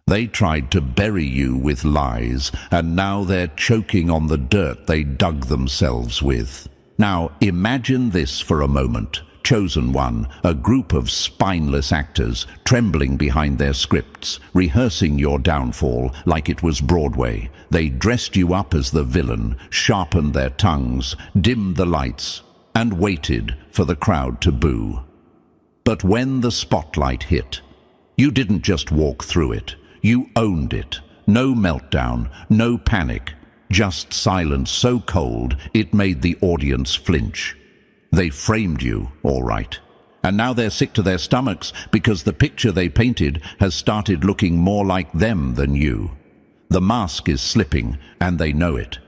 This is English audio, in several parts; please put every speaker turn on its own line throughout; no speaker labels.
They tried to bury you with lies, and now they're choking on the dirt they dug themselves with. Now, imagine this for a moment. Chosen One, a group of spineless actors, trembling behind their scripts, rehearsing your downfall like it was Broadway. They dressed you up as the villain, sharpened their tongues, dimmed the lights, and waited for the crowd to boo. But when the spotlight hit, you didn't just walk through it. You owned it. No meltdown, no panic, just silence so cold it made the audience flinch. They framed you, all right. And now they're sick to their stomachs because the picture they painted has started looking more like them than you. The mask is slipping, and they know it.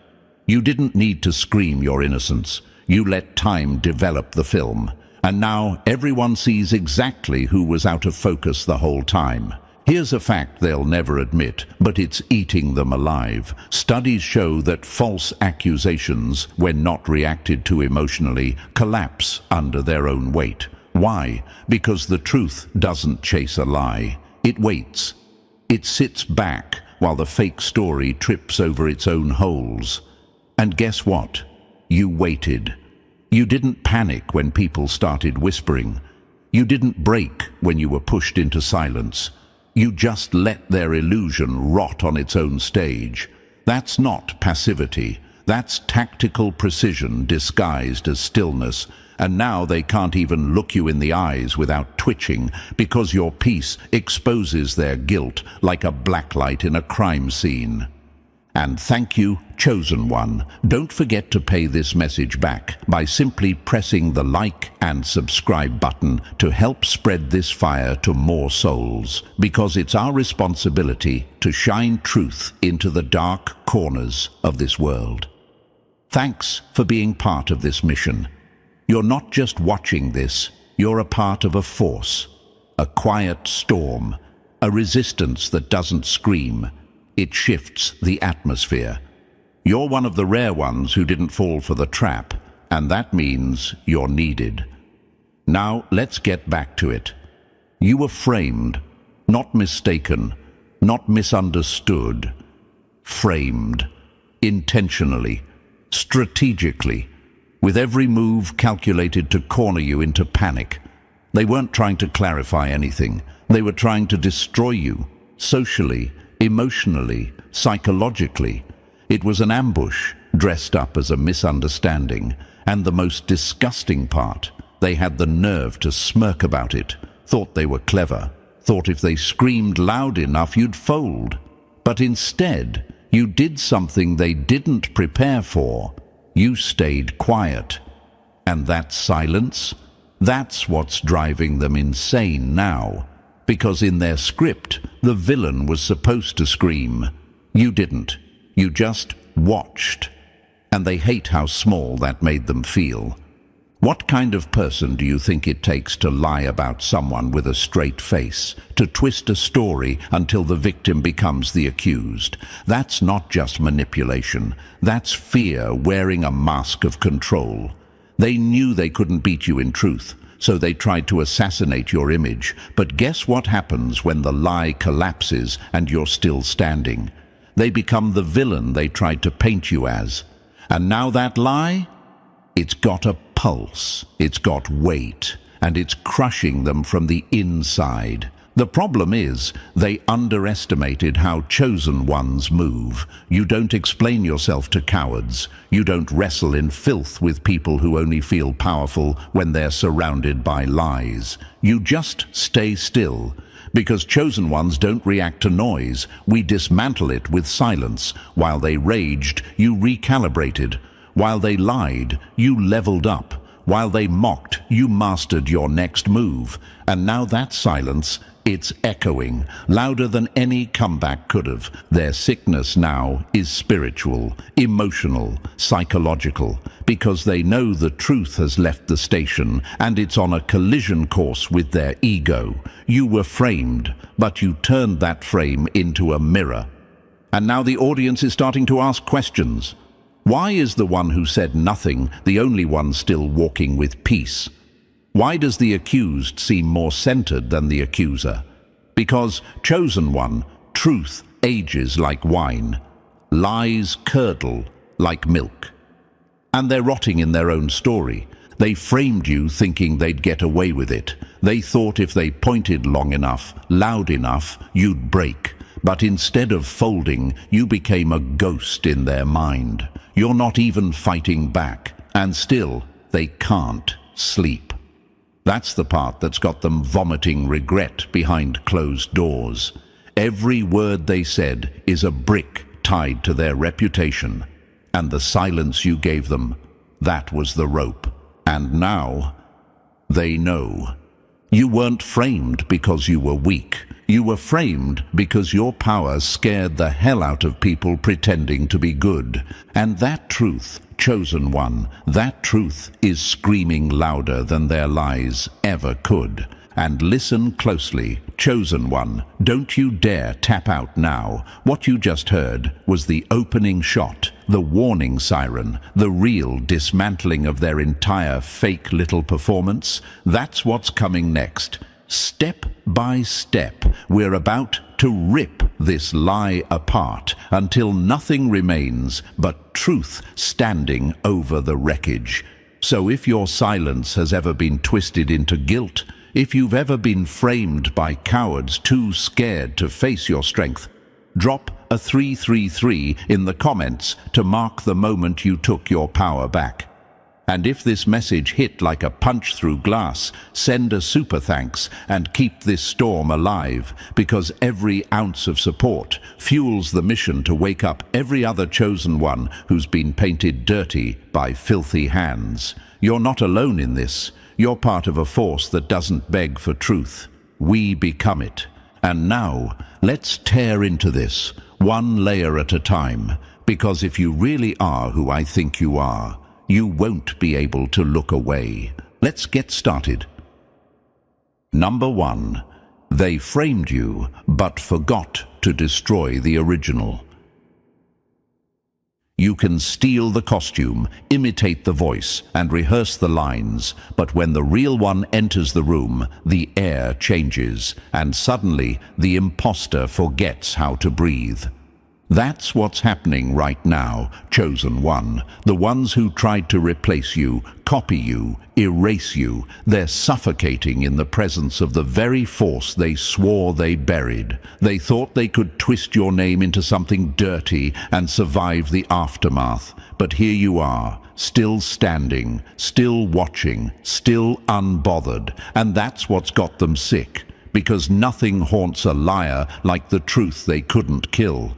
You didn't need to scream your innocence. You let time develop the film. And now everyone sees exactly who was out of focus the whole time. Here's a fact they'll never admit, but it's eating them alive. Studies show that false accusations, when not reacted to emotionally, collapse under their own weight. Why? Because the truth doesn't chase a lie. It waits. It sits back while the fake story trips over its own holes. And guess what? You waited. You didn't panic when people started whispering. You didn't break when you were pushed into silence. You just let their illusion rot on its own stage. That's not passivity. That's tactical precision disguised as stillness. And now they can't even look you in the eyes without twitching, because your peace exposes their guilt like a blacklight in a crime scene. And thank you, Chosen One. Don't forget to pay this message back by simply pressing the like and subscribe button to help spread this fire to more souls, because it's our responsibility to shine truth into the dark corners of this world. Thanks for being part of this mission. You're not just watching this, you're a part of a force, a quiet storm, a resistance that doesn't scream. It shifts the atmosphere. You're one of the rare ones who didn't fall for the trap, and that means you're needed. Now let's get back to it. You were framed, not mistaken, not misunderstood. Framed, intentionally, strategically, with every move calculated to corner you into panic. They weren't trying to clarify anything. They were trying to destroy you, socially, emotionally, psychologically. It was an ambush, dressed up as a misunderstanding. And the most disgusting part, they had the nerve to smirk about it, thought they were clever, thought if they screamed loud enough you'd fold. But instead, you did something they didn't prepare for. You stayed quiet. And that silence, that's what's driving them insane now. Because in their script, the villain was supposed to scream. You didn't. You just watched. And they hate how small that made them feel. What kind of person do you think it takes to lie about someone with a straight face, to twist a story until the victim becomes the accused? That's not just manipulation. That's fear wearing a mask of control. They knew they couldn't beat you in truth, so they tried to assassinate your image. But guess what happens when the lie collapses and you're still standing? They become the villain they tried to paint you as. And now that lie? It's got a pulse, it's got weight, and it's crushing them from the inside. The problem is, they underestimated how chosen ones move. You don't explain yourself to cowards. You don't wrestle in filth with people who only feel powerful when they're surrounded by lies. You just stay still. Because chosen ones don't react to noise. We dismantle it with silence. While they raged, you recalibrated. While they lied, you leveled up. While they mocked, you mastered your next move. And now that silence, it's echoing, louder than any comeback could have. Their sickness now is spiritual, emotional, psychological, because they know the truth has left the station and it's on a collision course with their ego. You were framed, but you turned that frame into a mirror. And now the audience is starting to ask questions. Why is the one who said nothing the only one still walking with peace? Why does the accused seem more centered than the accuser? Because chosen one, Truth ages like wine. Lies curdle like milk. And they're rotting in their own story. They framed you thinking they'd get away with it. They thought if they pointed long enough, loud enough, you'd break. But instead of folding, you became a ghost in their mind. You're not even fighting back, and still, they can't sleep. That's the part that's got them vomiting regret behind closed doors. Every word they said is a brick tied to their reputation. And the silence you gave them, that was the rope. And now, they know. You weren't framed because you were weak. You were framed because your power scared the hell out of people pretending to be good. And that truth, chosen one, that truth is screaming louder than their lies ever could. And listen closely, chosen one, don't you dare tap out now. What you just heard was the opening shot, the warning siren, the real dismantling of their entire fake little performance. That's what's coming next. Step by step, we're about to rip this lie apart until nothing remains but truth standing over the wreckage. So if your silence has ever been twisted into guilt, if you've ever been framed by cowards too scared to face your strength, drop a 333 in the comments to mark the moment you took your power back. And if this message hit like a punch through glass, send a super thanks and keep this storm alive, because every ounce of support fuels the mission to wake up every other chosen one who's been painted dirty by filthy hands. You're not alone in this. You're part of a force that doesn't beg for truth. We become it. And now, let's tear into this, one layer at a time, because if you really are who I think you are, you won't be able to look away. Let's get started. Number 1. They framed you, but forgot to destroy the original. You can steal the costume, imitate the voice, and rehearse the lines, but when the real one enters the room, the air changes, and suddenly the imposter forgets how to breathe. That's what's happening right now, chosen one. The ones who tried to replace you, copy you, erase you, they're suffocating in the presence of the very force they swore they buried. They thought they could twist your name into something dirty and survive the aftermath. But here you are, still standing, still watching, still unbothered. And that's what's got them sick, because nothing haunts a liar like the truth they couldn't kill.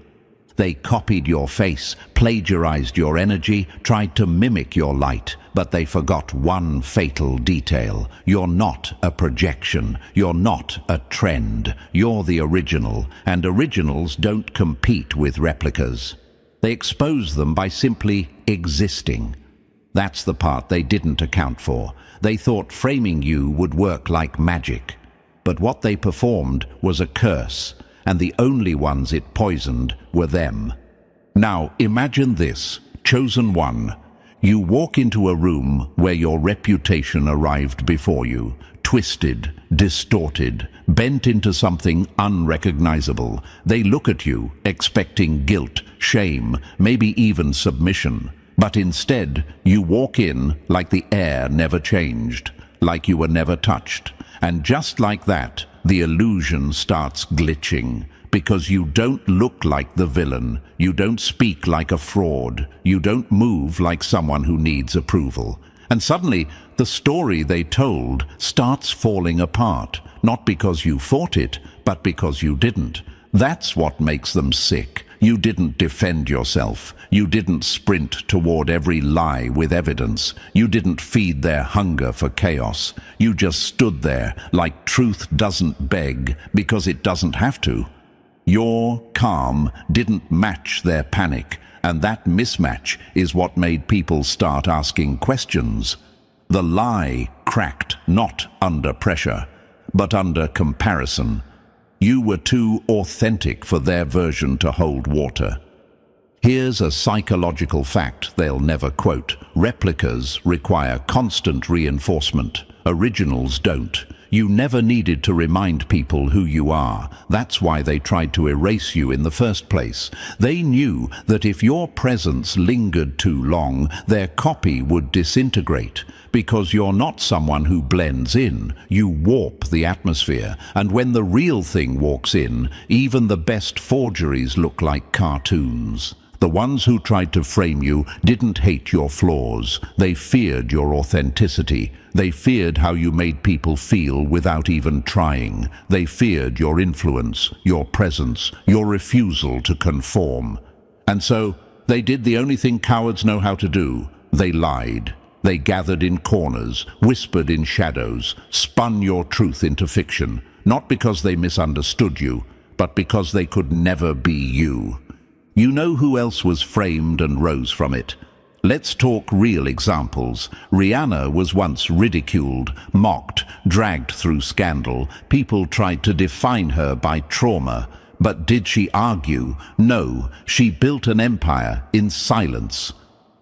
They copied your face, plagiarized your energy, tried to mimic your light, but they forgot one fatal detail. You're not a projection. You're not a trend. You're the original, and originals don't compete with replicas. They expose them by simply existing. That's the part they didn't account for. They thought framing you would work like magic. But what they performed was a curse, and the only ones it poisoned were them. Now imagine this, chosen one. You walk into a room where your reputation arrived before you, twisted, distorted, bent into something unrecognizable. They look at you, expecting guilt, shame, maybe even submission. But instead, you walk in like the air never changed, like you were never touched. And just like that, the illusion starts glitching, because you don't look like the villain, you don't speak like a fraud, you don't move like someone who needs approval. And suddenly, the story they told starts falling apart, not because you fought it, but because you didn't. That's what makes them sick. You didn't defend yourself. You didn't sprint toward every lie with evidence. You didn't feed their hunger for chaos. You just stood there like truth doesn't beg because it doesn't have to. Your calm didn't match their panic, and that mismatch is what made people start asking questions. The lie cracked not under pressure, but under comparison. You were too authentic for their version to hold water. Here's a psychological fact they'll never quote. Replicas require constant reinforcement. Originals don't. You never needed to remind people who you are. That's why they tried to erase you in the first place. They knew that if your presence lingered too long, their copy would disintegrate. Because you're not someone who blends in, you warp the atmosphere. And when the real thing walks in, even the best forgeries look like cartoons. The ones who tried to frame you didn't hate your flaws. They feared your authenticity. They feared how you made people feel without even trying. They feared your influence, your presence, your refusal to conform. And so, they did the only thing cowards know how to do. They lied. They gathered in corners, whispered in shadows, spun your truth into fiction, not because they misunderstood you, but because they could never be you. You know who else was framed and rose from it? Let's talk real examples. Rihanna was once ridiculed, mocked, dragged through scandal. People tried to define her by trauma. But did she argue? No, she built an empire in silence.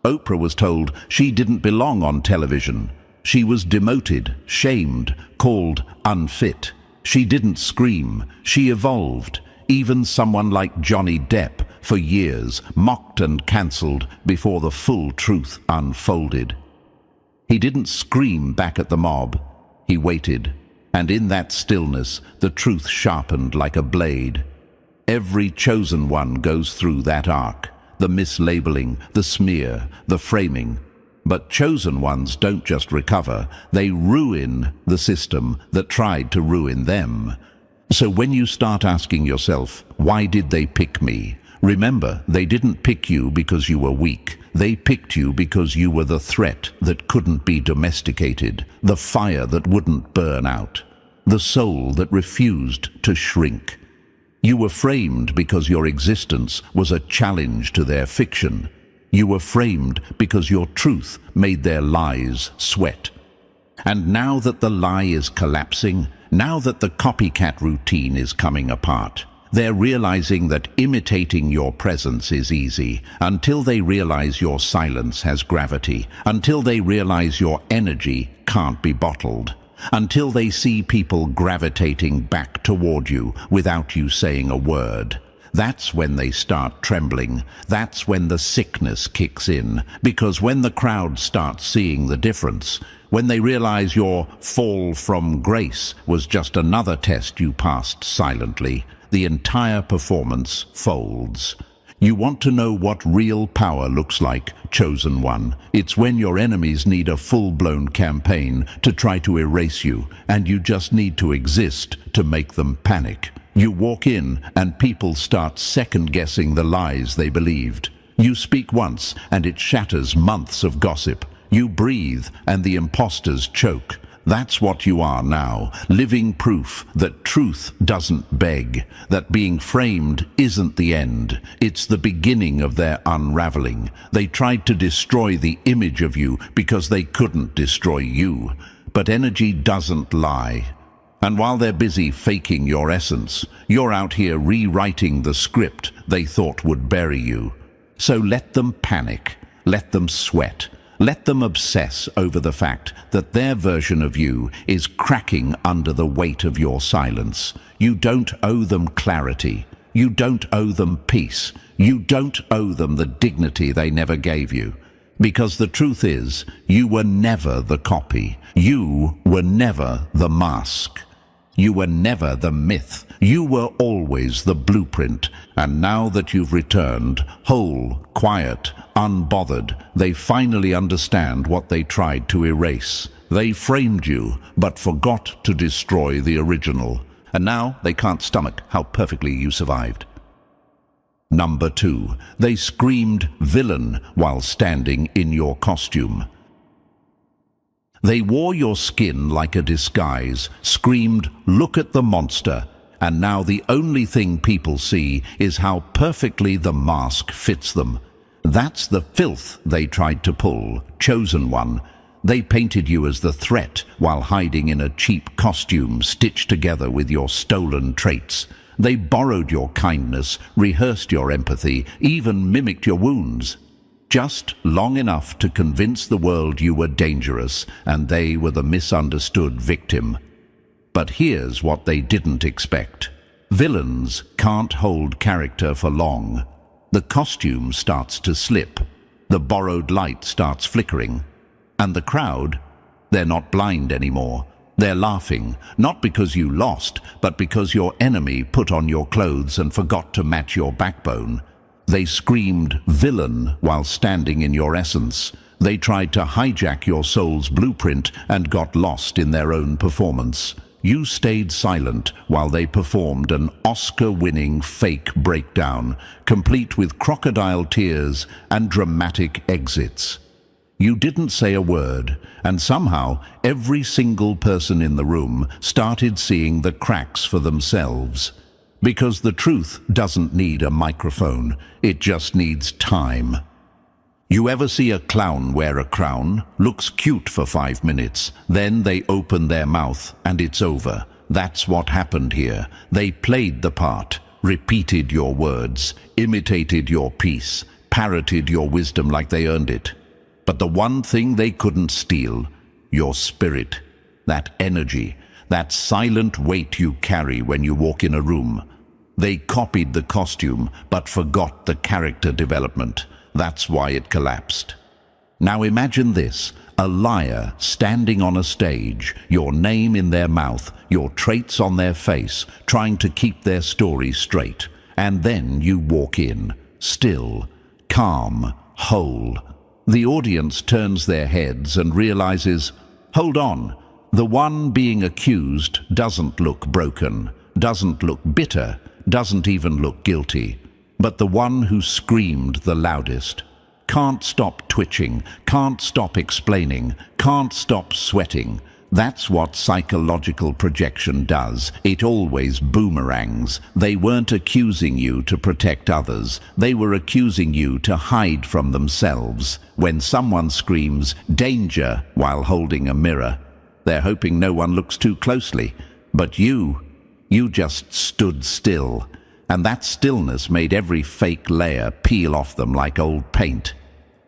Oprah was told she didn't belong on television. She was demoted, shamed, called unfit. She didn't scream. She evolved. Even someone like Johnny Depp, for years, mocked and cancelled before the full truth unfolded. He didn't scream back at the mob. He waited, and in that stillness, the truth sharpened like a blade. Every chosen one goes through that arc, the mislabeling, the smear, the framing. But chosen ones don't just recover, they ruin the system that tried to ruin them. So when you start asking yourself, why did they pick me? Remember, they didn't pick you because you were weak. They picked you because you were the threat that couldn't be domesticated, the fire that wouldn't burn out, the soul that refused to shrink. You were framed because your existence was a challenge to their fiction. You were framed because your truth made their lies sweat. And now that the lie is collapsing, now that the copycat routine is coming apart, they're realizing that imitating your presence is easy, until they realize your silence has gravity, until they realize your energy can't be bottled, until they see people gravitating back toward you without you saying a word. That's when they start trembling. That's when the sickness kicks in. Because when the crowd starts seeing the difference, when they realize your fall from grace was just another test you passed silently, the entire performance folds. You want to know what real power looks like, chosen one? It's when your enemies need a full-blown campaign to try to erase you, and you just need to exist to make them panic. You walk in, and people start second-guessing the lies they believed. You speak once, and it shatters months of gossip. You breathe, and the imposters choke. That's what you are now, living proof that truth doesn't beg, that being framed isn't the end. It's the beginning of their unraveling. They tried to destroy the image of you because they couldn't destroy you. But energy doesn't lie. And while they're busy faking your essence, you're out here rewriting the script they thought would bury you. So let them panic, let them sweat. Let them obsess over the fact that their version of you is cracking under the weight of your silence. You don't owe them clarity. You don't owe them peace. You don't owe them the dignity they never gave you. Because the truth is, you were never the copy. You were never the mask. You were never the myth. You were always the blueprint. And now that you've returned, whole, quiet, unbothered, they finally understand what they tried to erase. They framed you, but forgot to destroy the original. And now they can't stomach how perfectly you survived. Number 2, they screamed villain while standing in your costume. They wore your skin like a disguise, screamed, "Look at the monster," and now the only thing people see is how perfectly the mask fits them. That's the filth they tried to pull, chosen one. They painted you as the threat while hiding in a cheap costume stitched together with your stolen traits. They borrowed your kindness, rehearsed your empathy, even mimicked your wounds. Just long enough to convince the world you were dangerous and they were the misunderstood victim. But here's what they didn't expect. Villains can't hold character for long. The costume starts to slip. The borrowed light starts flickering. And the crowd, they're not blind anymore. They're laughing, not because you lost, but because your enemy put on your clothes and forgot to match your backbone. They screamed villain while standing in your essence. They tried to hijack your soul's blueprint and got lost in their own performance. You stayed silent while they performed an Oscar-winning fake breakdown, complete with crocodile tears and dramatic exits. You didn't say a word, and somehow every single person in the room started seeing the cracks for themselves. Because the truth doesn't need a microphone, it just needs time. You ever see a clown wear a crown? Looks cute for 5 minutes, then they open their mouth and it's over. That's what happened here. They played the part, repeated your words, imitated your peace, parroted your wisdom like they earned it. But the one thing they couldn't steal, your spirit, that energy, that silent weight you carry when you walk in a room. They copied the costume, but forgot the character development. That's why it collapsed. Now imagine this, a liar standing on a stage, your name in their mouth, your traits on their face, trying to keep their story straight. And then you walk in, still, calm, whole. The audience turns their heads and realizes, hold on, the one being accused doesn't look broken, doesn't look bitter, doesn't even look guilty. But the one who screamed the loudest can't stop twitching, can't stop explaining, can't stop sweating. That's what psychological projection does. It always boomerangs. They weren't accusing you to protect others. They were accusing you to hide from themselves. When someone screams, "Danger," while holding a mirror, they're hoping no one looks too closely. But you just stood still. And that stillness made every fake layer peel off them like old paint.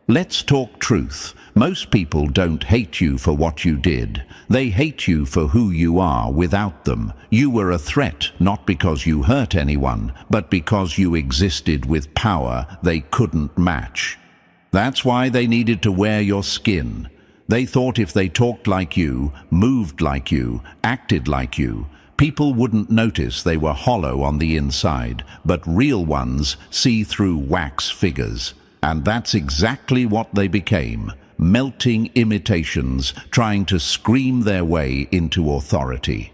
Let's talk truth. Most people don't hate you for what you did. They hate you for who you are without them. You were a threat, not because you hurt anyone, but because you existed with power they couldn't match. That's why they needed to wear your skin. They thought if they talked like you, moved like you, acted like you, people wouldn't notice they were hollow on the inside, but real ones see through wax figures. And that's exactly what they became, melting imitations trying to scream their way into authority.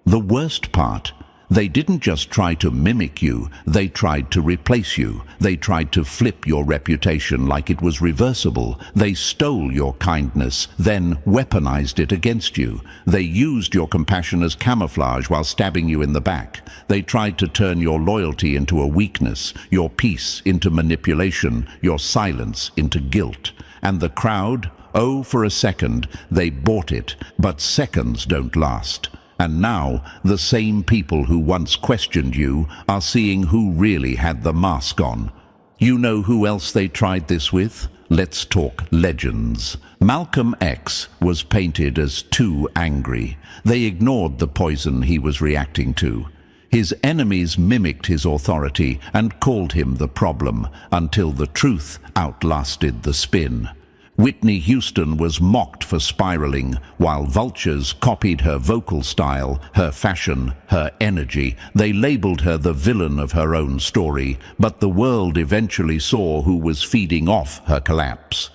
The worst part, they didn't just try to mimic you, they tried to replace you. They tried to flip your reputation like it was reversible. They stole your kindness, then weaponized it against you. They used your compassion as camouflage while stabbing you in the back. They tried to turn your loyalty into a weakness, your peace into manipulation, your silence into guilt. And the crowd, oh, for a second, they bought it, but seconds don't last. And now, the same people who once questioned you are seeing who really had the mask on. You know who else they tried this with? Let's talk legends. Malcolm X was painted as too angry. They ignored the poison he was reacting to. His enemies mimicked his authority and called him the problem, until the truth outlasted the spin. Whitney Houston was mocked for spiraling, while vultures copied her vocal style, her fashion, her energy. They labeled her the villain of her own story, but the world eventually saw who was feeding off her collapse.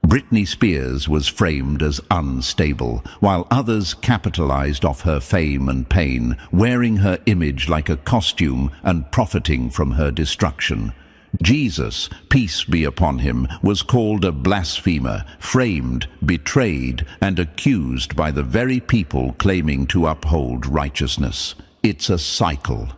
Britney Spears was framed as unstable, while others capitalized off her fame and pain, wearing her image like a costume and profiting from her destruction. Jesus, peace be upon him, was called a blasphemer, framed, betrayed, and accused by the very people claiming to uphold righteousness. It's a cycle.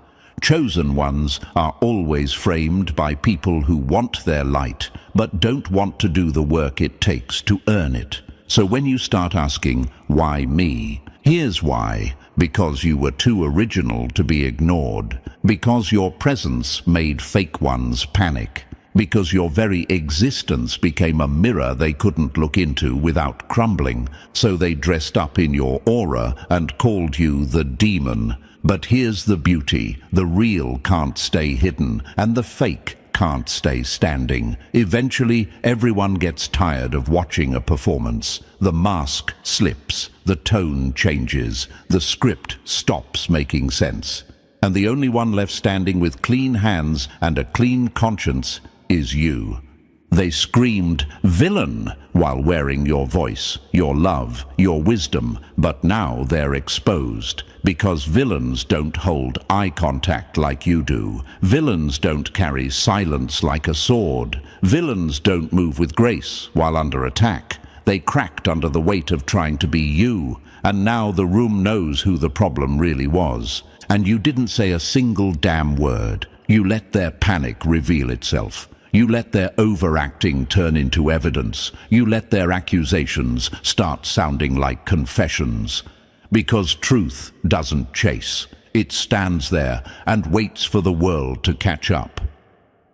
Chosen ones are always framed by people who want their light, but don't want to do the work it takes to earn it. So when you start asking, why me? Here's why. Because you were too original to be ignored. Because your presence made fake ones panic. because your very existence became a mirror they couldn't look into without crumbling, so they dressed up in your aura and called you the demon. But here's the beauty: the real can't stay hidden, and the fake can't stay standing. Eventually, everyone gets tired of watching a performance. The mask slips, the tone changes, the script stops making sense. And the only one left standing with clean hands and a clean conscience is you. They screamed villain while wearing your voice, your love, your wisdom, but now they're exposed. Because villains don't hold eye contact like you do. Villains don't carry silence like a sword. Villains don't move with grace while under attack. They cracked under the weight of trying to be you, and now the room knows who the problem really was. And you didn't say a single damn word. You let their panic reveal itself. You let their overacting turn into evidence. You let their accusations start sounding like confessions. Because truth doesn't chase. It stands there and waits for the world to catch up.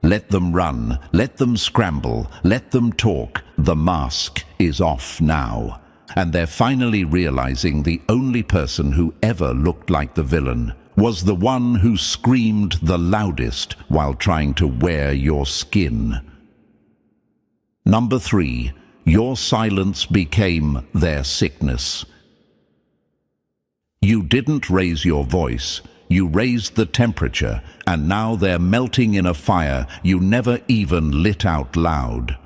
Let them run, let them scramble, let them talk. The mask is off now. And they're finally realizing the only person who ever looked like the villain was the one who screamed the loudest while trying to wear your skin. Number 3, your silence became their sickness. You didn't raise your voice, you raised the temperature, and now they're melting in a fire you never even lit out loud.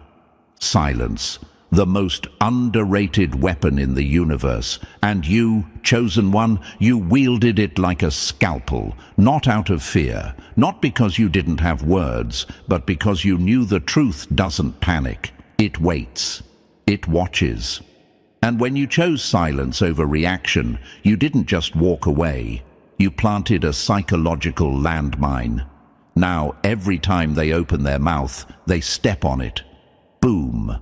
Silence, the most underrated weapon in the universe, and you, chosen one, you wielded it like a scalpel, not out of fear, not because you didn't have words, but because you knew the truth doesn't panic. It waits. It watches. And when you chose silence over reaction, you didn't just walk away. You planted a psychological landmine. Now, every time they open their mouth, they step on it. Boom.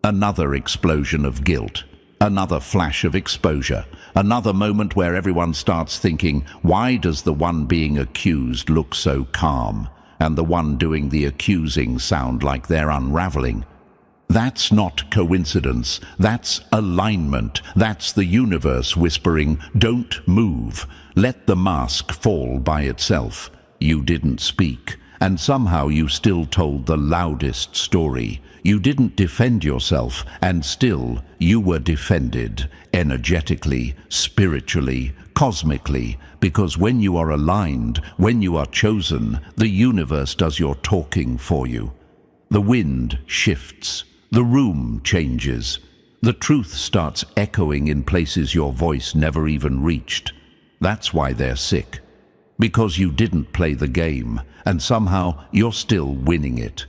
Another explosion of guilt. Another flash of exposure. Another moment where everyone starts thinking, why does the one being accused look so calm, and the one doing the accusing sound like they're unraveling? That's not coincidence, that's alignment, that's the universe whispering, don't move, let the mask fall by itself. You didn't speak, and somehow you still told the loudest story. You didn't defend yourself, and still you were defended, energetically, spiritually, cosmically, because when you are aligned, when you are chosen, the universe does your talking for you. The wind shifts. The room changes. The truth starts echoing in places your voice never even reached. That's why they're sick. Because you didn't play the game, and somehow you're still winning it.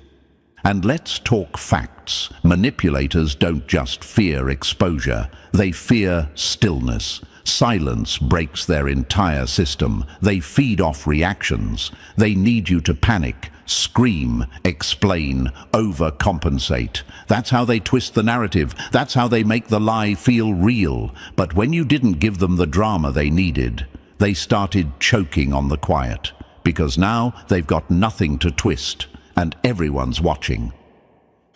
And let's talk facts. Manipulators don't just fear exposure, they fear stillness. Silence breaks their entire system. They feed off reactions. They need you to panic, scream, explain, overcompensate. That's how they twist the narrative. That's how they make the lie feel real. But when you didn't give them the drama they needed, they started choking on the quiet. Because now they've got nothing to twist, and everyone's watching.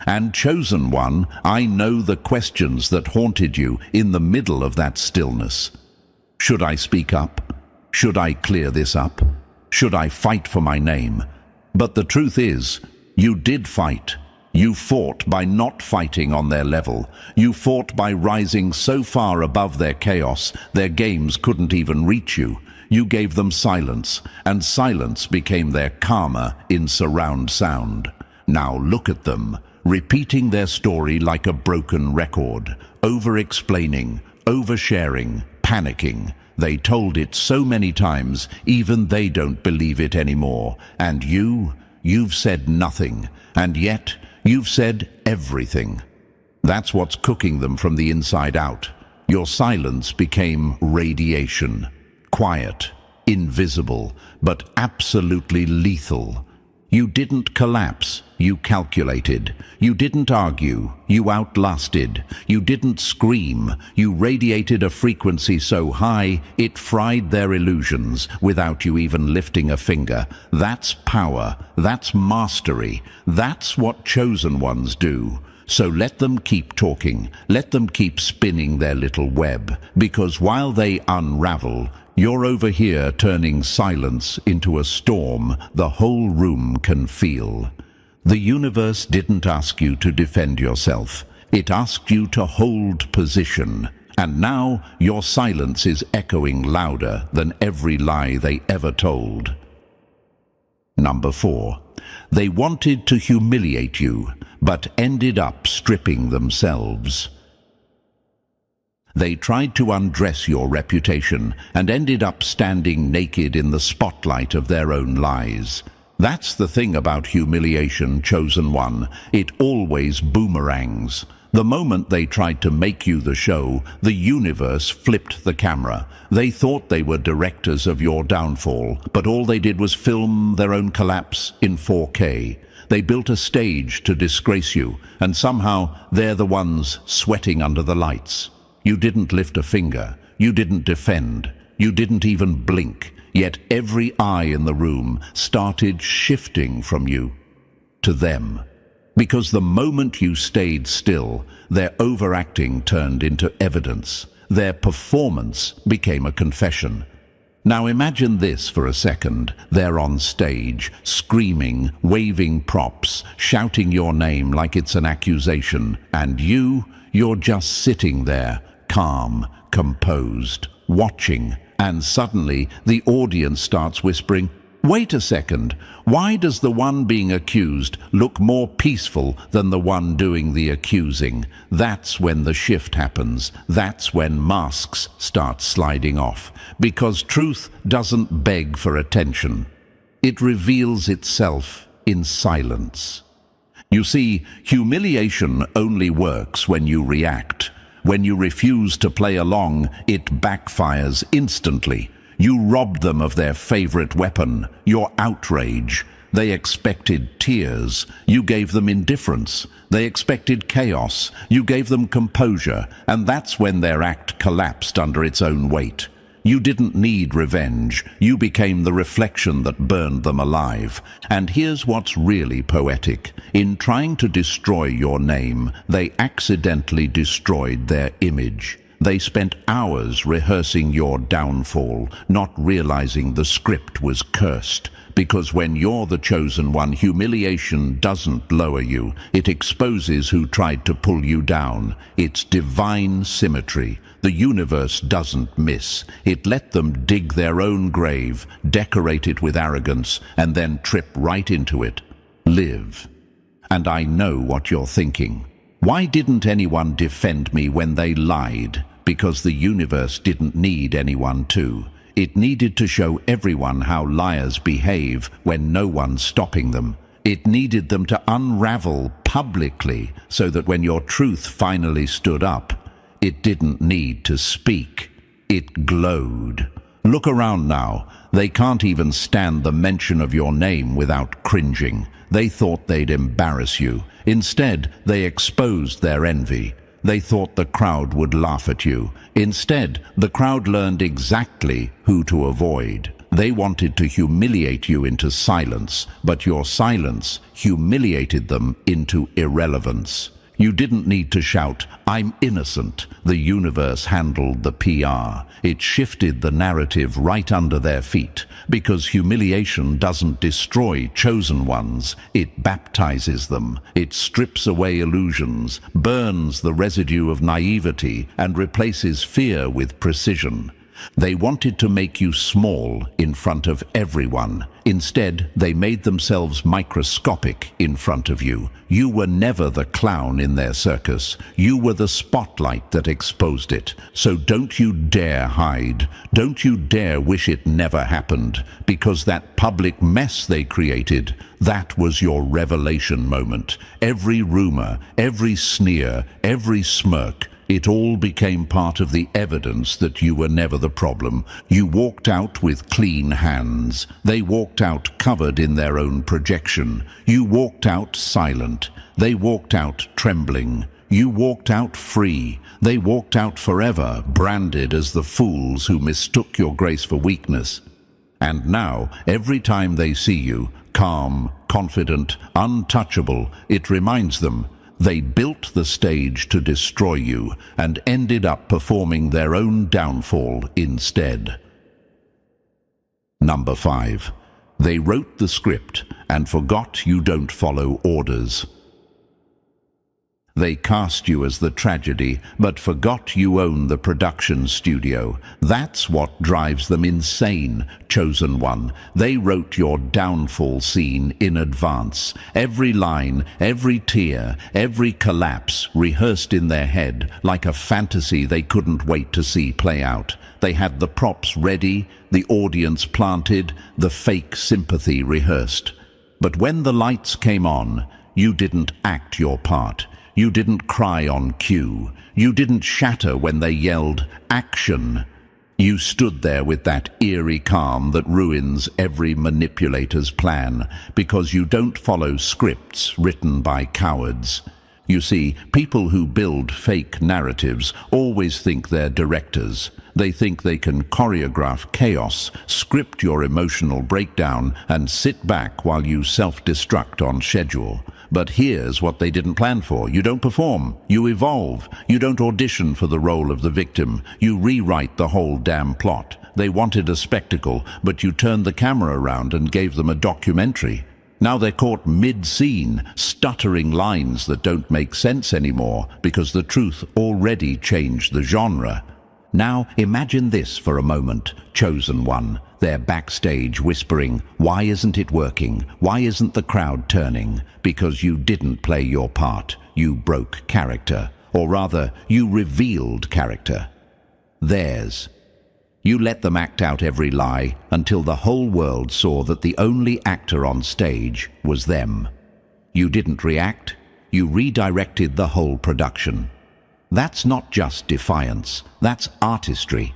And chosen one, I know the questions that haunted you in the middle of that stillness. Should I speak up? Should I clear this up? Should I fight for my name? But the truth is, you did fight. You fought by not fighting on their level. You fought by rising so far above their chaos, their games couldn't even reach you. You gave them silence, and silence became their karma in surround sound. Now look at them, repeating their story like a broken record, over-explaining, oversharing, panicking. They told it so many times, even they don't believe it anymore. And you've said nothing, and yet you've said everything. That's what's cooking them from the inside out. Your silence became radiation. Quiet, invisible, but absolutely lethal. You didn't collapse, you calculated. You didn't argue, you outlasted. You didn't scream, you radiated a frequency so high it fried their illusions without you even lifting a finger. That's power, that's mastery, that's what chosen ones do. So let them keep talking, let them keep spinning their little web, because while they unravel, you're over here turning silence into a storm the whole room can feel. The universe didn't ask you to defend yourself. It asked you to hold position. And now your silence is echoing louder than every lie they ever told. Number 4. They wanted to humiliate you, but ended up stripping themselves. They tried to undress your reputation and ended up standing naked in the spotlight of their own lies. That's the thing about humiliation, chosen one. It always boomerangs. The moment they tried to make you the show, the universe flipped the camera. They thought they were directors of your downfall, but all they did was film their own collapse in 4K. They built a stage to disgrace you, and somehow they're the ones sweating under the lights. You didn't lift a finger, you didn't defend, you didn't even blink, yet every eye in the room started shifting from you to them. Because the moment you stayed still, their overacting turned into evidence. Their performance became a confession. Now imagine this for a second. They're on stage, screaming, waving props, shouting your name like it's an accusation, and you're just sitting there, calm, composed, watching, and suddenly the audience starts whispering, "Wait a second, why does the one being accused look more peaceful than the one doing the accusing?" That's when the shift happens. That's when masks start sliding off. Because truth doesn't beg for attention. It reveals itself in silence. You see, humiliation only works when you react. When you refuse to play along, it backfires instantly. You robbed them of their favorite weapon, your outrage. They expected tears. You gave them indifference. They expected chaos. You gave them composure. And that's when their act collapsed under its own weight. You didn't need revenge. You became the reflection that burned them alive. And here's what's really poetic. In trying to destroy your name, they accidentally destroyed their image. They spent hours rehearsing your downfall, not realizing the script was cursed. Because when you're the chosen one, humiliation doesn't lower you. It exposes who tried to pull you down. It's divine symmetry. The universe doesn't miss. It let them dig their own grave, decorate it with arrogance, and then trip right into it. Live. And I know what you're thinking. Why didn't anyone defend me when they lied? Because the universe didn't need anyone to. It needed to show everyone how liars behave when no one's stopping them. It needed them to unravel publicly so that when your truth finally stood up, it didn't need to speak. It glowed. Look around now. They can't even stand the mention of your name without cringing. They thought they'd embarrass you. Instead, they exposed their envy. They thought the crowd would laugh at you. Instead, the crowd learned exactly who to avoid. They wanted to humiliate you into silence, but your silence humiliated them into irrelevance. You didn't need to shout, "I'm innocent." The universe handled the PR. It shifted the narrative right under their feet, because humiliation doesn't destroy chosen ones. It baptizes them. It strips away illusions, burns the residue of naivety, and replaces fear with precision. They wanted to make you small in front of everyone. Instead, they made themselves microscopic in front of you. You were never the clown in their circus. You were the spotlight that exposed it. So don't you dare hide. Don't you dare wish it never happened, because that public mess they created, that was your revelation moment. Every rumor, every sneer, every smirk, It all became part of the evidence that you were never the problem. You walked out with clean hands. They walked out covered in their own projection. You walked out silent. They walked out trembling. You walked out free. They walked out forever, branded as the fools who mistook your grace for weakness. And now, every time they see you, calm, confident, untouchable, it reminds them they built the stage to destroy you and ended up performing their own downfall instead. Number 5. They wrote the script and forgot you don't follow orders. They cast you as the tragedy, but forgot you own the production studio. That's what drives them insane, chosen one. They wrote your downfall scene in advance. Every line, every tear, every collapse rehearsed in their head like a fantasy they couldn't wait to see play out. They had the props ready, the audience planted, the fake sympathy rehearsed. But when the lights came on, you didn't act your part. You didn't cry on cue. You didn't shatter when they yelled, "Action!" You stood there with that eerie calm that ruins every manipulator's plan, because you don't follow scripts written by cowards. You see, people who build fake narratives always think they're directors. They think they can choreograph chaos, script your emotional breakdown, and sit back while you self-destruct on schedule. But here's what they didn't plan for. You don't perform. You evolve. You don't audition for the role of the victim. You rewrite the whole damn plot. They wanted a spectacle, but you turned the camera around and gave them a documentary. Now they're caught mid-scene, stuttering lines that don't make sense anymore because the truth already changed the genre. Now imagine this for a moment, chosen one. They're backstage whispering, "Why isn't it working? Why isn't the crowd turning?" Because you didn't play your part. You broke character. Or rather, you revealed character. Theirs. You let them act out every lie until the whole world saw that the only actor on stage was them. You didn't react. You redirected the whole production. That's not just defiance. That's artistry.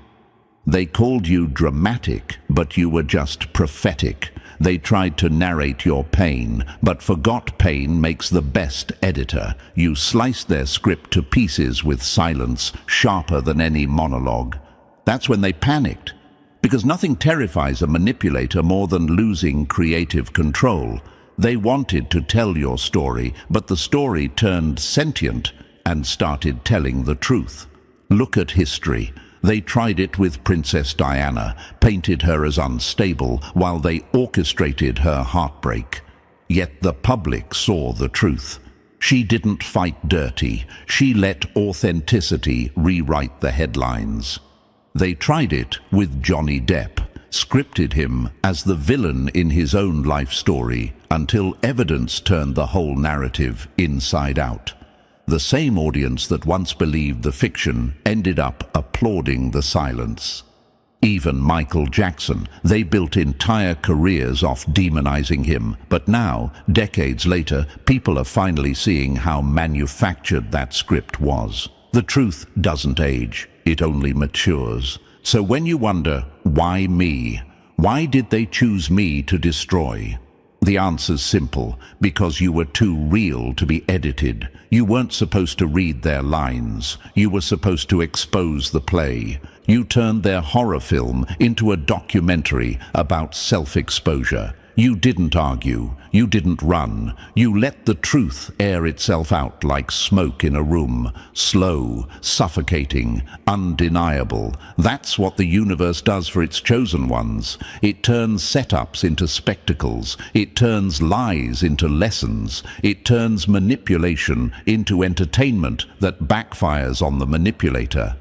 They called you dramatic, but you were just prophetic. They tried to narrate your pain, but forgot pain makes the best editor. You sliced their script to pieces with silence, sharper than any monologue. That's when they panicked, because nothing terrifies a manipulator more than losing creative control. They wanted to tell your story, but the story turned sentient and started telling the truth. Look at history. They tried it with Princess Diana, painted her as unstable while they orchestrated her heartbreak. Yet the public saw the truth. She didn't fight dirty. She let authenticity rewrite the headlines. They tried it with Johnny Depp, scripted him as the villain in his own life story until evidence turned the whole narrative inside out. The same audience that once believed the fiction ended up applauding the silence. Even Michael Jackson, they built entire careers off demonizing him. But now, decades later, people are finally seeing how manufactured that script was. The truth doesn't age, it only matures. So when you wonder, why me? Why did they choose me to destroy? The answer's simple, because you were too real to be edited. You weren't supposed to read their lines. You were supposed to expose the play. You turned their horror film into a documentary about self-exposure. You didn't argue. You didn't run. You let the truth air itself out like smoke in a room. Slow, suffocating, undeniable. That's what the universe does for its chosen ones. It turns setups into spectacles. It turns lies into lessons. It turns manipulation into entertainment that backfires on the manipulator.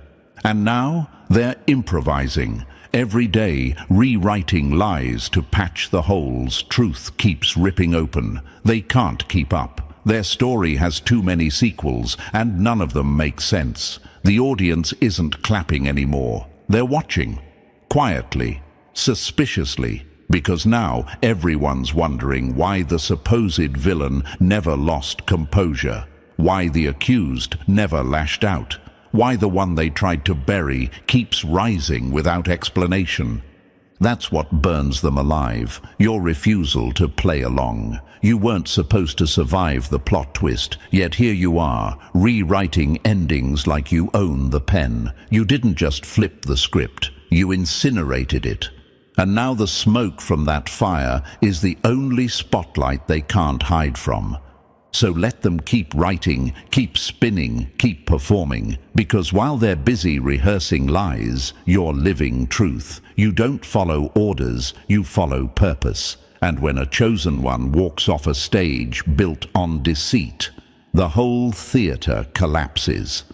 And now they're improvising. Every day, rewriting lies to patch the holes truth keeps ripping open. They can't keep up. Their story has too many sequels, and none of them make sense. The audience isn't clapping anymore. They're watching. Quietly. Suspiciously. Because now everyone's wondering why the supposed villain never lost composure. Why the accused never lashed out. Why the one they tried to bury keeps rising without explanation. That's what burns them alive, your refusal to play along. You weren't supposed to survive the plot twist, yet here you are, rewriting endings like you own the pen. You didn't just flip the script, you incinerated it. And now the smoke from that fire is the only spotlight they can't hide from. So let them keep writing, keep spinning, keep performing, because while they're busy rehearsing lies, you're living truth. You don't follow orders, you follow purpose. And when a chosen one walks off a stage built on deceit, the whole theater collapses.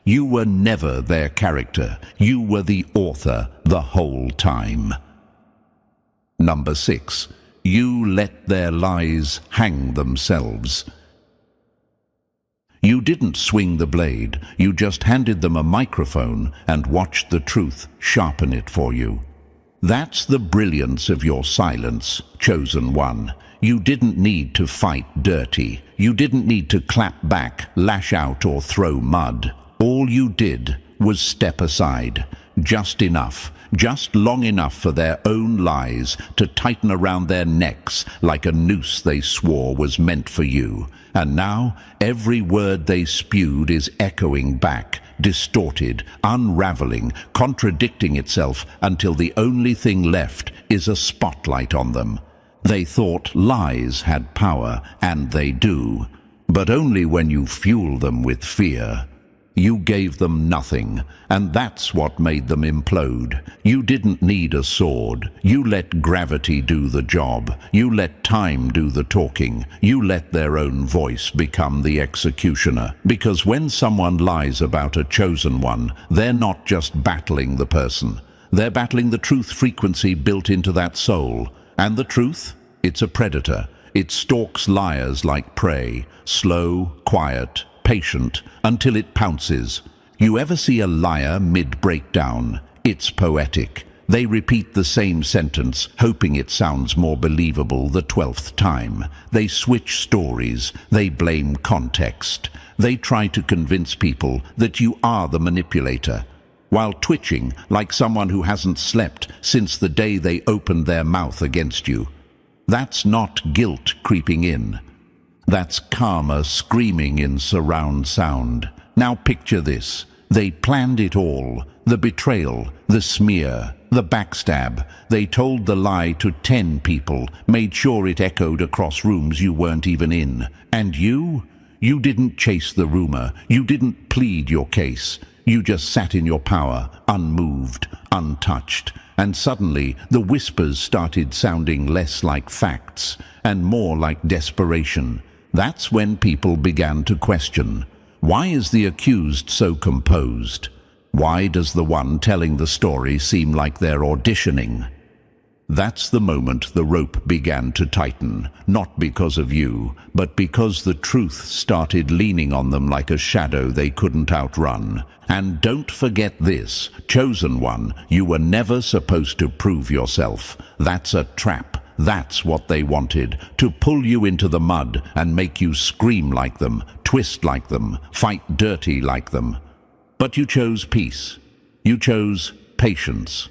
You were never their character, you were the author the whole time. Number 6. You let their lies hang themselves. You didn't swing the blade, you just handed them a microphone and watched the truth sharpen it for you. That's the brilliance of your silence, chosen one. You didn't need to fight dirty. You didn't need to clap back, lash out, or throw mud. All you did was step aside, just enough, just long enough for their own lies to tighten around their necks like a noose they swore was meant for you. And now every word they spewed is echoing back, distorted, unraveling, contradicting itself until the only thing left is a spotlight on them. They thought lies had power, and they do, but only when you fuel them with fear. You gave them nothing, and that's what made them implode. You didn't need a sword. You let gravity do the job. You let time do the talking. You let their own voice become the executioner. Because when someone lies about a chosen one, they're not just battling the person. They're battling the truth frequency built into that soul. And the truth? It's a predator. It stalks liars like prey, slow, quiet, patient, until it pounces. You ever see a liar mid-breakdown? It's poetic. They repeat the same sentence, hoping it sounds more believable the 12th time. They switch stories. They blame context. They try to convince people that you are the manipulator, while twitching like someone who hasn't slept since the day they opened their mouth against you. That's not guilt creeping in. That's karma screaming in surround sound. Now picture this. They planned it all. The betrayal, the smear, the backstab. They told the lie to 10 people, made sure it echoed across rooms you weren't even in. And you? You didn't chase the rumor. You didn't plead your case. You just sat in your power, unmoved, untouched. And suddenly, the whispers started sounding less like facts and more like desperation. That's when people began to question. Why is the accused so composed? Why does the one telling the story seem like they're auditioning? That's the moment the rope began to tighten, not because of you, but because the truth started leaning on them like a shadow they couldn't outrun. And don't forget this, chosen one, you were never supposed to prove yourself. That's a trap. That's what they wanted, to pull you into the mud and make you scream like them, twist like them, fight dirty like them. But you chose peace. You chose patience.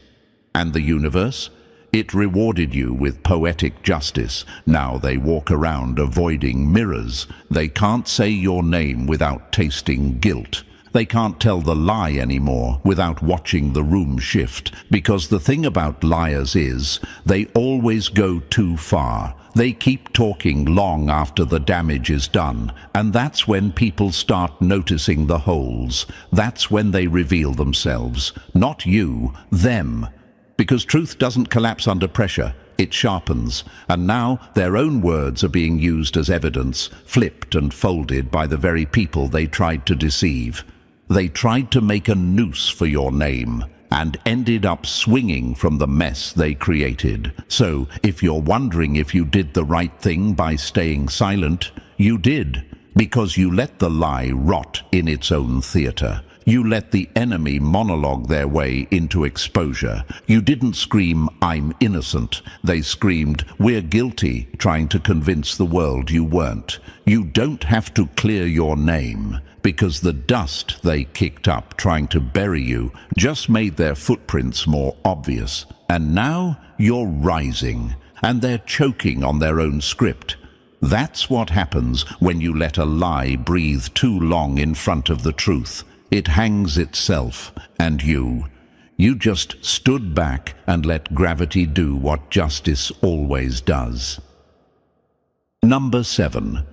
And the universe? It rewarded you with poetic justice. Now they walk around avoiding mirrors. They can't say your name without tasting guilt. They can't tell the lie anymore without watching the room shift, because the thing about liars is they always go too far. They keep talking long after the damage is done, and that's when people start noticing the holes. That's when they reveal themselves. Not you, them. Because truth doesn't collapse under pressure. It sharpens, and now their own words are being used as evidence, flipped and folded by the very people they tried to deceive. They tried to make a noose for your name and ended up swinging from the mess they created. So, if you're wondering if you did the right thing by staying silent, you did, because you let the lie rot in its own theater. You let the enemy monologue their way into exposure. You didn't scream, "I'm innocent." They screamed, "We're guilty," trying to convince the world you weren't. You don't have to clear your name, because the dust they kicked up trying to bury you just made their footprints more obvious. And now you're rising, and they're choking on their own script. That's what happens when you let a lie breathe too long in front of the truth. It hangs itself, and you just stood back and let gravity do what justice always does. Number 7.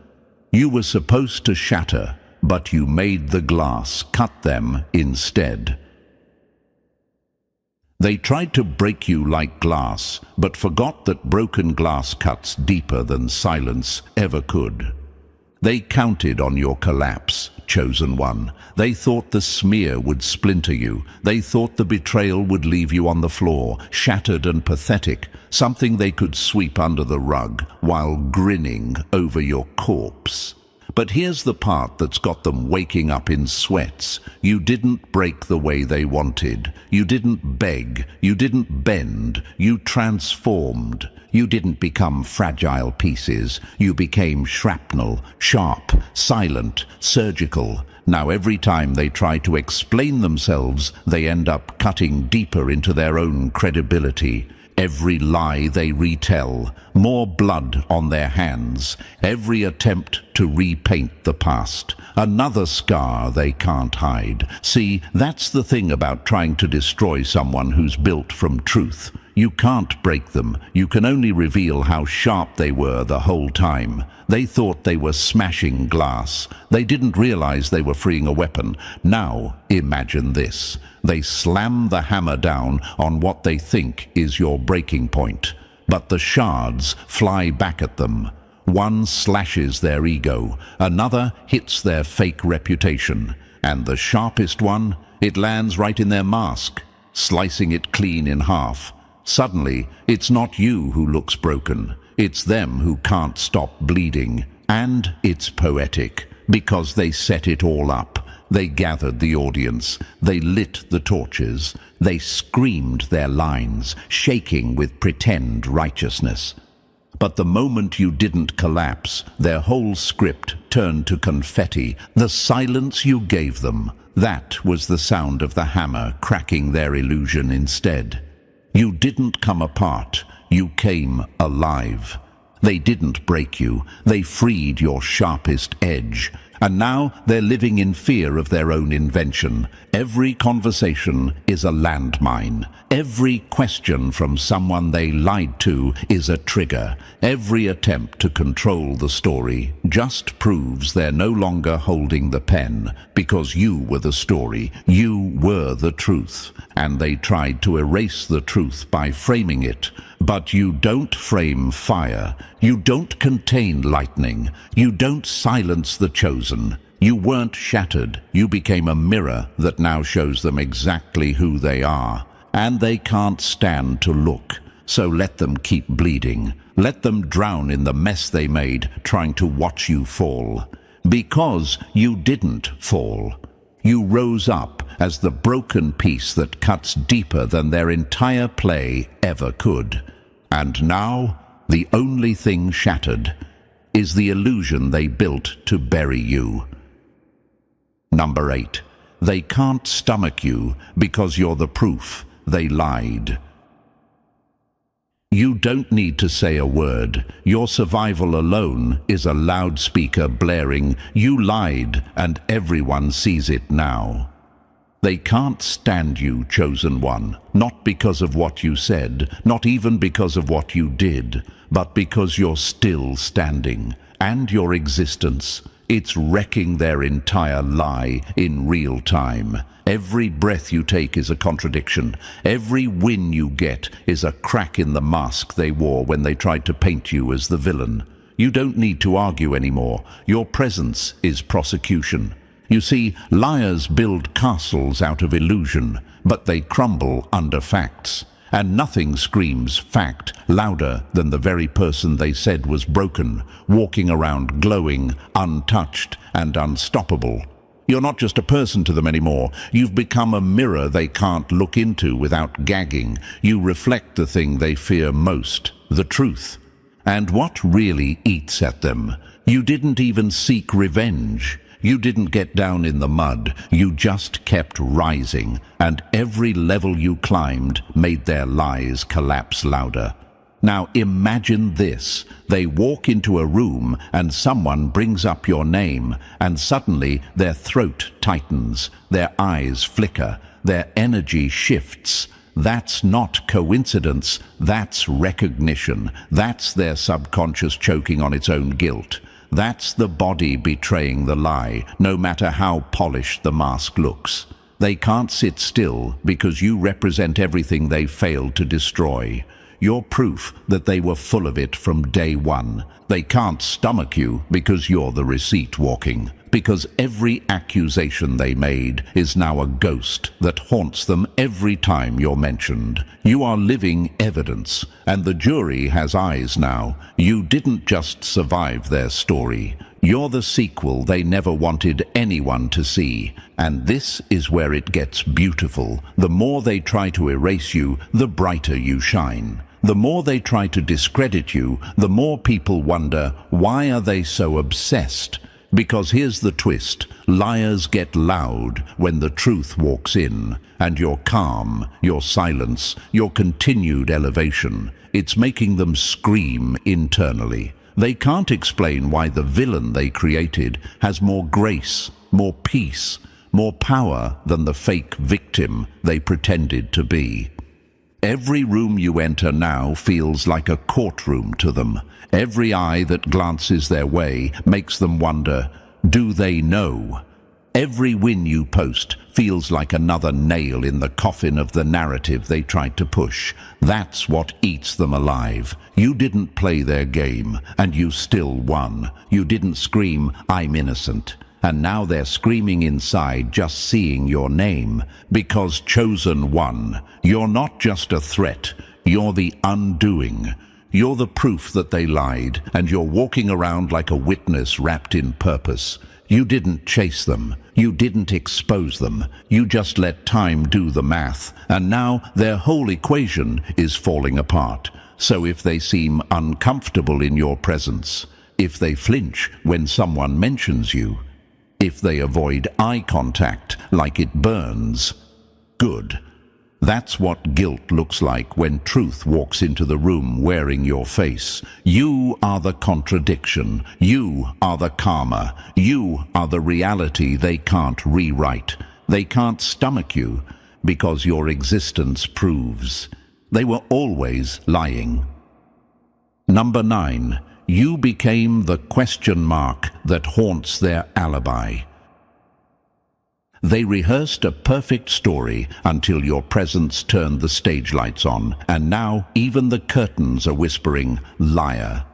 You were supposed to shatter, but you made the glass cut them instead. They tried to break you like glass, but forgot that broken glass cuts deeper than silence ever could. They counted on your collapse, chosen one. They thought the smear would splinter you. They thought the betrayal would leave you on the floor, shattered and pathetic, something they could sweep under the rug while grinning over your corpse. But here's the part that's got them waking up in sweats. You didn't break the way they wanted. You didn't beg. You didn't bend. You transformed. You didn't become fragile pieces. You became shrapnel, sharp, silent, surgical. Now every time they try to explain themselves, they end up cutting deeper into their own credibility. Every lie they retell, more blood on their hands. Every attempt to repaint the past, another scar they can't hide. See, that's the thing about trying to destroy someone who's built from truth. You can't break them. You can only reveal how sharp they were the whole time. They thought they were smashing glass. They didn't realize they were freeing a weapon. Now, imagine this. They slam the hammer down on what they think is your breaking point. But the shards fly back at them. One slashes their ego. Another hits their fake reputation. And the sharpest one, it lands right in their mask, slicing it clean in half. Suddenly, it's not you who looks broken. It's them who can't stop bleeding. And it's poetic, because they set it all up. They gathered the audience. They lit the torches. They screamed their lines, shaking with pretend righteousness. But the moment you didn't collapse, their whole script turned to confetti. The silence you gave them, that was the sound of the hammer cracking their illusion instead. You didn't come apart, you came alive. They didn't break you, they freed your sharpest edge. And now they're living in fear of their own invention. Every conversation is a landmine. Every question from someone they lied to is a trigger. Every attempt to control the story just proves they're no longer holding the pen, because you were the story, you were the truth. And they tried to erase the truth by framing it. But you don't frame fire. You don't contain lightning. You don't silence the chosen. You weren't shattered. You became a mirror that now shows them exactly who they are. And they can't stand to look. So let them keep bleeding. Let them drown in the mess they made trying to watch you fall. Because you didn't fall. You rose up as the broken piece that cuts deeper than their entire play ever could. And now, the only thing shattered is the illusion they built to bury you. Number 8. They can't stomach you because you're the proof they lied. You don't need to say a word. Your survival alone is a loudspeaker blaring, "You lied, and everyone sees it now." They can't stand you, chosen one, not because of what you said, not even because of what you did, but because you're still standing, and your existence. It's wrecking their entire lie in real time. Every breath you take is a contradiction. Every win you get is a crack in the mask they wore when they tried to paint you as the villain. You don't need to argue anymore. Your presence is prosecution. You see, liars build castles out of illusion, but they crumble under facts. And nothing screams fact louder than the very person they said was broken, walking around glowing, untouched, and unstoppable. You're not just a person to them anymore. You've become a mirror they can't look into without gagging. You reflect the thing they fear most, the truth. And what really eats at them? You didn't even seek revenge. You didn't get down in the mud. You just kept rising, and every level you climbed made their lies collapse louder. Now imagine this. They walk into a room and someone brings up your name, and suddenly their throat tightens, their eyes flicker, their energy shifts. That's not coincidence, that's recognition. That's their subconscious choking on its own guilt. That's the body betraying the lie, no matter how polished the mask looks. They can't sit still because you represent everything they failed to destroy. You're proof that they were full of it from day one. They can't stomach you because you're the receipt walking. Because every accusation they made is now a ghost that haunts them every time you're mentioned. You are living evidence, and the jury has eyes now. You didn't just survive their story. You're the sequel they never wanted anyone to see. And this is where it gets beautiful. The more they try to erase you, the brighter you shine. The more they try to discredit you, the more people wonder, why are they so obsessed? Because here's the twist. Liars get loud when the truth walks in, and your calm, your silence, your continued elevation, it's making them scream internally. They can't explain why the villain they created has more grace, more peace, more power than the fake victim they pretended to be. Every room you enter now feels like a courtroom to them. Every eye that glances their way makes them wonder, do they know? Every win you post feels like another nail in the coffin of the narrative they tried to push. That's what eats them alive. You didn't play their game, and you still won. You didn't scream, I'm innocent. And now they're screaming inside just seeing your name. Because Chosen One, you're not just a threat, you're the undoing. You're the proof that they lied, and you're walking around like a witness wrapped in purpose. You didn't chase them. You didn't expose them. You just let time do the math, and now their whole equation is falling apart. So if they seem uncomfortable in your presence, if they flinch when someone mentions you, if they avoid eye contact like it burns, good. That's what guilt looks like when truth walks into the room wearing your face. You are the contradiction. You are the karma. You are the reality they can't rewrite. They can't stomach you because your existence proves they were always lying. Number 9. You became the question mark that haunts their alibi. They rehearsed a perfect story until your presence turned the stage lights on, and now even the curtains are whispering, liar.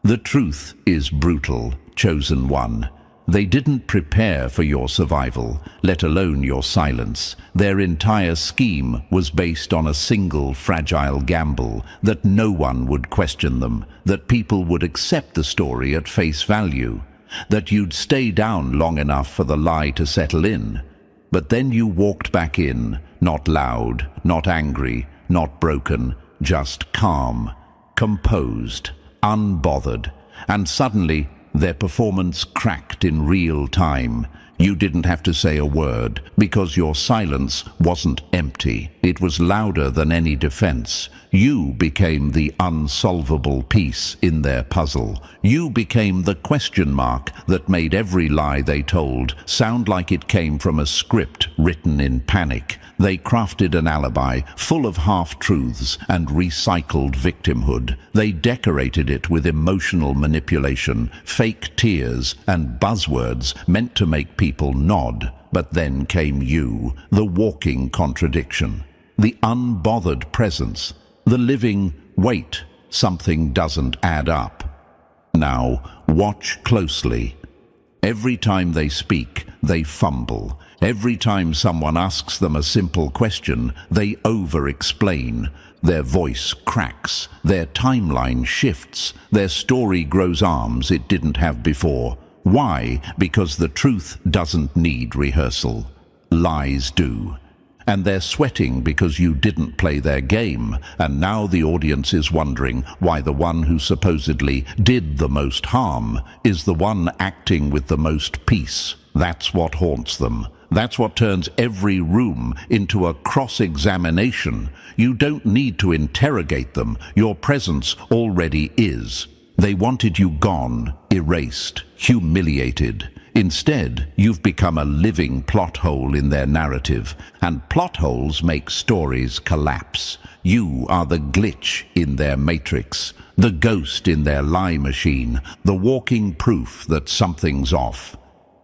The truth is brutal, Chosen One. They didn't prepare for your survival, let alone your silence. Their entire scheme was based on a single fragile gamble, that no one would question them, that people would accept the story at face value, that you'd stay down long enough for the lie to settle in. But then you walked back in, not loud, not angry, not broken, just calm, composed, unbothered, and suddenly their performance cracked in real time. You didn't have to say a word, because your silence wasn't empty. It was louder than any defense. You became the unsolvable piece in their puzzle. You became the question mark that made every lie they told sound like it came from a script written in panic. They crafted an alibi full of half-truths and recycled victimhood. They decorated it with emotional manipulation, fake tears, and buzzwords meant to make people nod. But then came you, the walking contradiction, the unbothered presence, the living, wait, something doesn't add up. Now, watch closely. Every time they speak, they fumble. Every time someone asks them a simple question, they over-explain. Their voice cracks, their timeline shifts, their story grows arms it didn't have before. Why? Because the truth doesn't need rehearsal. Lies do. And they're sweating because you didn't play their game, and now the audience is wondering why the one who supposedly did the most harm is the one acting with the most peace. That's what haunts them. That's what turns every room into a cross-examination. You don't need to interrogate them. Your presence already is. They wanted you gone, erased, humiliated. Instead, you've become a living plot hole in their narrative, and plot holes make stories collapse. You are the glitch in their matrix, the ghost in their lie machine, the walking proof that something's off.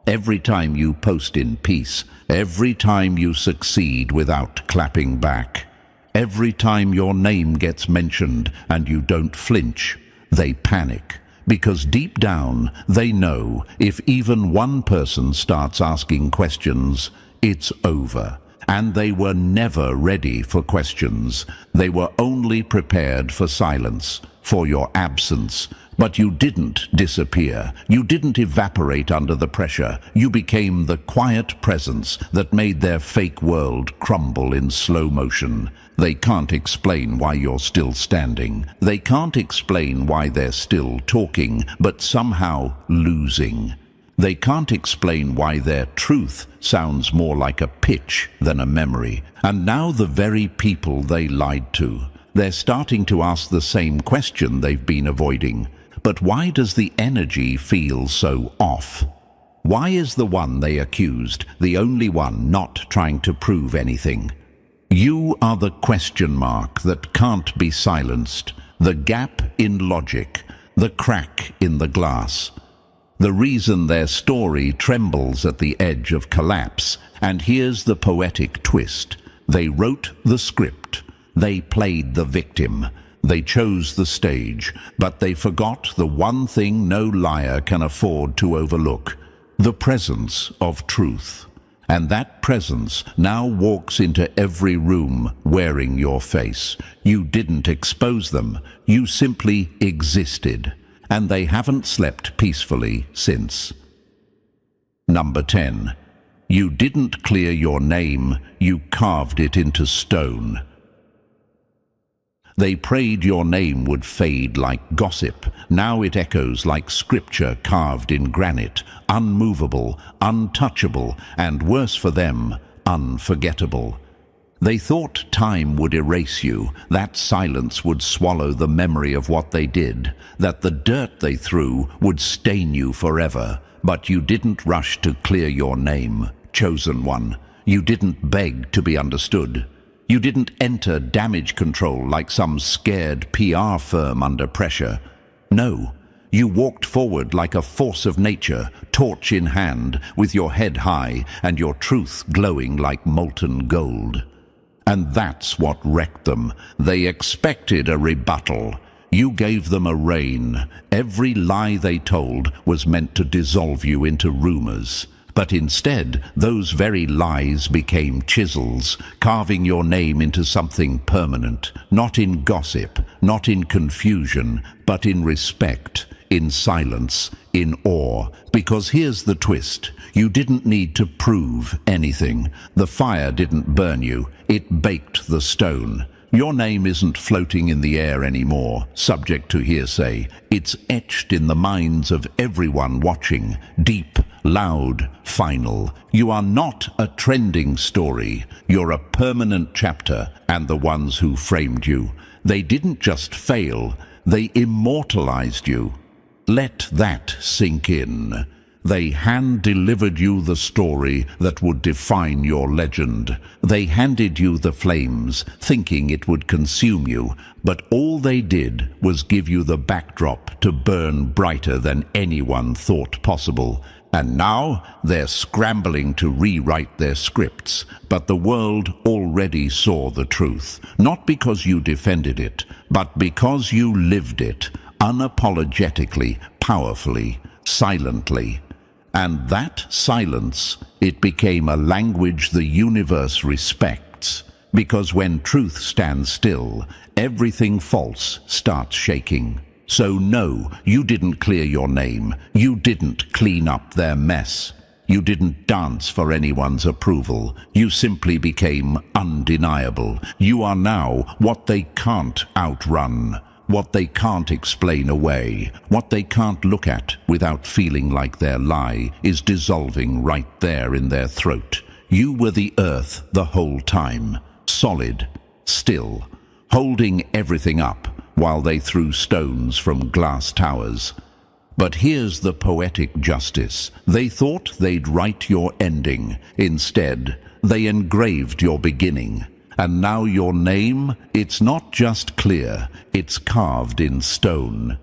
Every time you post in peace, every time you succeed without clapping back, every time your name gets mentioned and you don't flinch, they panic. Because deep down, they know if even one person starts asking questions, it's over. And they were never ready for questions. They were only prepared for silence, for your absence. But you didn't disappear. You didn't evaporate under the pressure. You became the quiet presence that made their fake world crumble in slow motion. They can't explain why you're still standing. They can't explain why they're still talking, but somehow losing. They can't explain why their truth sounds more like a pitch than a memory. And now the very people they lied to, they're starting to ask the same question they've been avoiding. But why does the energy feel so off? Why is the one they accused the only one not trying to prove anything? You are the question mark that can't be silenced, the gap in logic, the crack in the glass. The reason their story trembles at the edge of collapse. And here's the poetic twist. They wrote the script. They played the victim. They chose the stage, but they forgot the one thing no liar can afford to overlook, the presence of truth. And that presence now walks into every room wearing your face. You didn't expose them. You simply existed. And they haven't slept peacefully since. Number 10. You didn't clear your name. You carved it into stone. They prayed your name would fade like gossip. Now it echoes like scripture carved in granite, unmovable, untouchable, and worse for them, unforgettable. They thought time would erase you, that silence would swallow the memory of what they did, that the dirt they threw would stain you forever. But you didn't rush to clear your name, chosen one. You didn't beg to be understood. You didn't enter damage control like some scared PR firm under pressure. No, you walked forward like a force of nature, torch in hand, with your head high and your truth glowing like molten gold. And that's what wrecked them. They expected a rebuttal. You gave them a rein. Every lie they told was meant to dissolve you into rumors. But instead, those very lies became chisels, carving your name into something permanent, not in gossip, not in confusion, but in respect, in silence, in awe. Because here's the twist. You didn't need to prove anything. The fire didn't burn you. It baked the stone. Your name isn't floating in the air anymore, subject to hearsay. It's etched in the minds of everyone watching, deep, loud, final. You are not a trending story. You're a permanent chapter, and the ones who framed you, they didn't just fail, they immortalized you. Let that sink in. They hand-delivered you the story that would define your legend. They handed you the flames, thinking it would consume you, but all they did was give you the backdrop to burn brighter than anyone thought possible. And now they're scrambling to rewrite their scripts, but the world already saw the truth, not because you defended it, but because you lived it, unapologetically, powerfully, silently. And that silence, it became a language the universe respects, because when truth stands still, everything false starts shaking. So no, you didn't clear your name. You didn't clean up their mess. You didn't dance for anyone's approval. You simply became undeniable. You are now what they can't outrun, what they can't explain away, what they can't look at without feeling like their lie is dissolving right there in their throat. You were the earth the whole time, solid, still, holding everything up while they threw stones from glass towers. But here's the poetic justice. They thought they'd write your ending. Instead, they engraved your beginning. And now your name, it's not just clear, it's carved in stone.